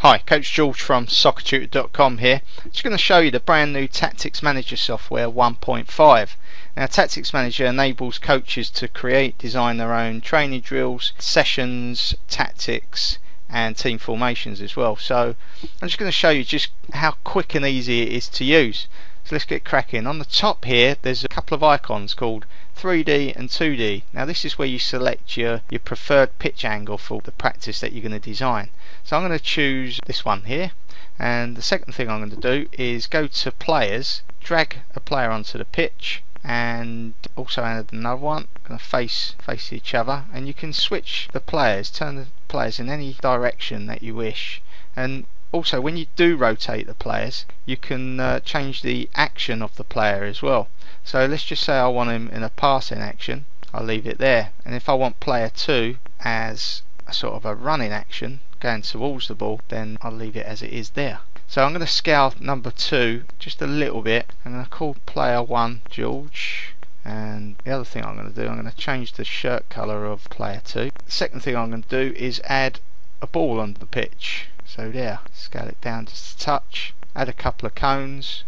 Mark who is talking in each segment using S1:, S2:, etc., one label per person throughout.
S1: Hi, Coach George from soccertutor.com here. Just going to show you the brand new Tactics Manager software 1.5. Now, Tactics Manager enables coaches to create, design their own training drills, sessions, tactics and team formations as well. So I'm just going to show you just how quick and easy it is to use. So let's get cracking. On the top here there's a couple of icons called 3D and 2D. Now this is where you select your preferred pitch angle for the practice that you're going to design. So I'm going to choose this one here, and the second thing I'm going to do is go to players, drag a player onto the pitch, and also add another one. I'm going to face each other, and you can switch the players, turn the players in any direction that you wish. And also when you do rotate the players, you can change the action of the player as well. So let's just say I want him in a passing action, I'll leave it there, and if I want player 2 as a sort of a running action going towards the ball, then I'll leave it as it is there. So I'm going to scale number 2 just a little bit. I'm going to call player 1 George, and the other thing I'm going to do, I'm going to change the shirt colour of player 2. The second thing I'm going to do is add a ball onto the pitch. So there, scale it down just a touch, add a couple of cones,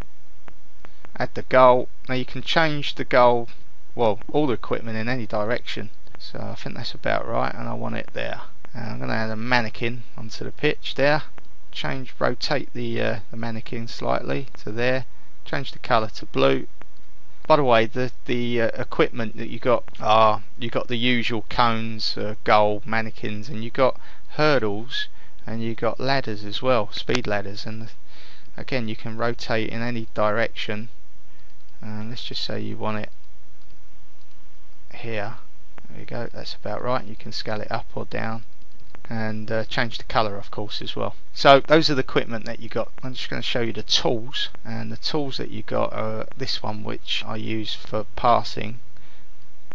S1: add the goal. Now you can change the goal, well, all the equipment in any direction. So I think that's about right, and I want it there. And I'm going to add a mannequin onto the pitch there. Rotate the mannequin slightly to there. Change the colour to blue. By the way, the equipment that you got the usual cones, goal, mannequins, and you got hurdles, and you got ladders as well, speed ladders, and again you can rotate in any direction. Let's just say you want it here. There you go, that's about right. You can scale it up or down, and change the colour of course as well. So those are the equipment that you got. I'm just going to show you the tools, and the tools that you got are this one, which I use for passing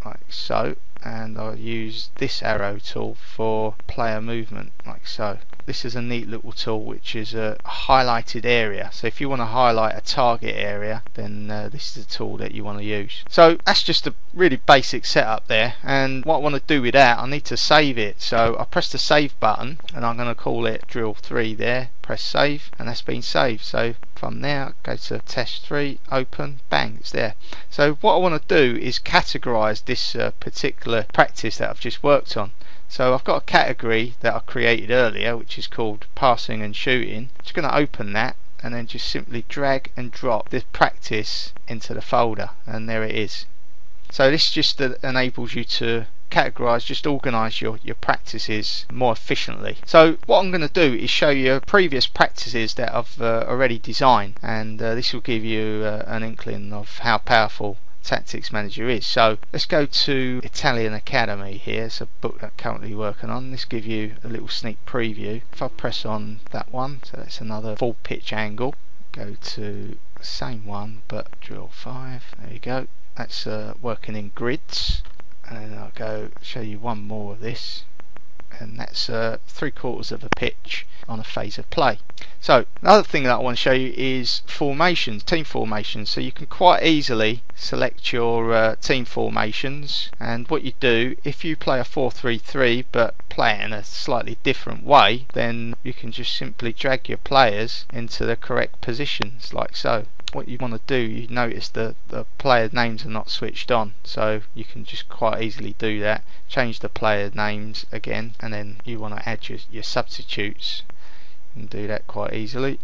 S1: like so, and I'll use this arrow tool for player movement like so. This is a neat little tool which is a highlighted area, so if you want to highlight a target area, then this is a tool that you want to use. So that's just a really basic setup there, and what I want to do with that, I need to save it. So I press the save button, and I'm going to call it drill 3 there, press save, and that's been saved. So from there go to test 3, open, bang, it's there. So what I want to do is categorize this particular practice that I've just worked on. So I've got a category that I created earlier which is called passing and shooting. Just going to open that, and then just simply drag and drop this practice into the folder, and there it is. So this just enables you to categorize, just organize your practices more efficiently. So what I'm going to do is show you previous practices that I've already designed, and this will give you an inkling of how powerful Tactics Manager is. So let's go to Italian Academy here. It's a book that I'm currently working on. This gives you a little sneak preview. If I press on that one, so that's another full pitch angle, go to the same one but drill 5, there you go, that's working in grids. And then I'll go show you one more of this, and that's 3/4 of a pitch on a phase of play. So another thing that I want to show you is formations, team formations. So you can quite easily select your team formations, and what you do, if you play a 4-3-3 but play it in a slightly different way, then you can just simply drag your players into the correct positions like so. What you want to do, you notice the player names are not switched on, so you can just quite easily do that. Change the player names again, and then you want to add your substitutes, and do that quite easily.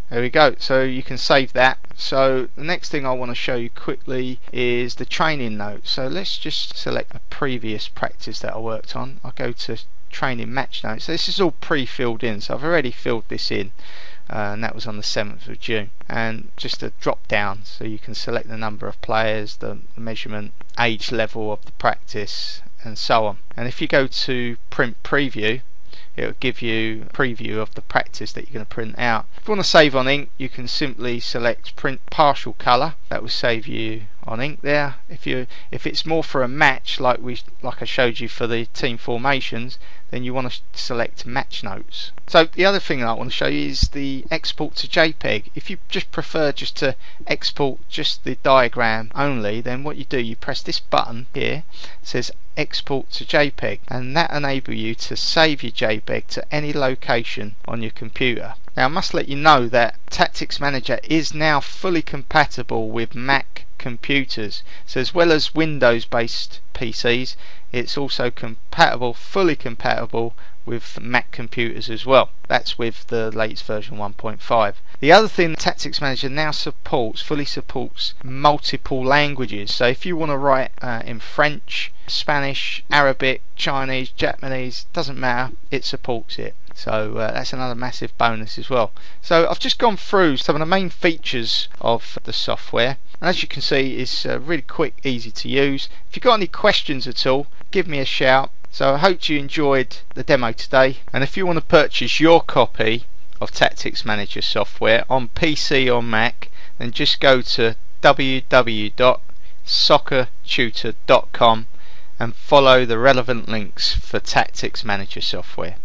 S1: There we go, so you can save that. So the next thing I want to show you quickly is the training notes. So let's just select a previous practice that I worked on. I'll go to training match notes. So this is all pre-filled in, so I've already filled this in. And that was on the 7th of June, and just a drop down, so you can select the number of players, the measurement, age level of the practice, and so on. And if you go to print preview, it will give you a preview of the practice that you're going to print out. If you want to save on ink, you can simply select print partial colour. That will save you on ink there. If it's more for a match, like I showed you for the team formations, then you want to select match notes. So the other thing I want to show you is the export to JPEG. If you just prefer just to export just the diagram only, then what you do, you press this button here, it says export to JPEG, and that enables you to save your JPEG to any location on your computer. Now I must let you know that Tactics Manager is now fully compatible with Mac computers, so as well as Windows based PCs, it's also fully compatible with Mac computers as well. That's with the latest version 1.5. The other thing, Tactics Manager now fully supports multiple languages. So if you want to write in French, Spanish, Arabic, Chinese, Japanese, doesn't matter, it supports it. So that's another massive bonus as well. So I've just gone through some of the main features of the software, and as you can see, it's really quick, easy to use. If you've got any questions at all, give me a shout. So I hope you enjoyed the demo today, and if you want to purchase your copy of Tactics Manager software on PC or Mac, then just go to www.soccertutor.com and follow the relevant links for Tactics Manager software.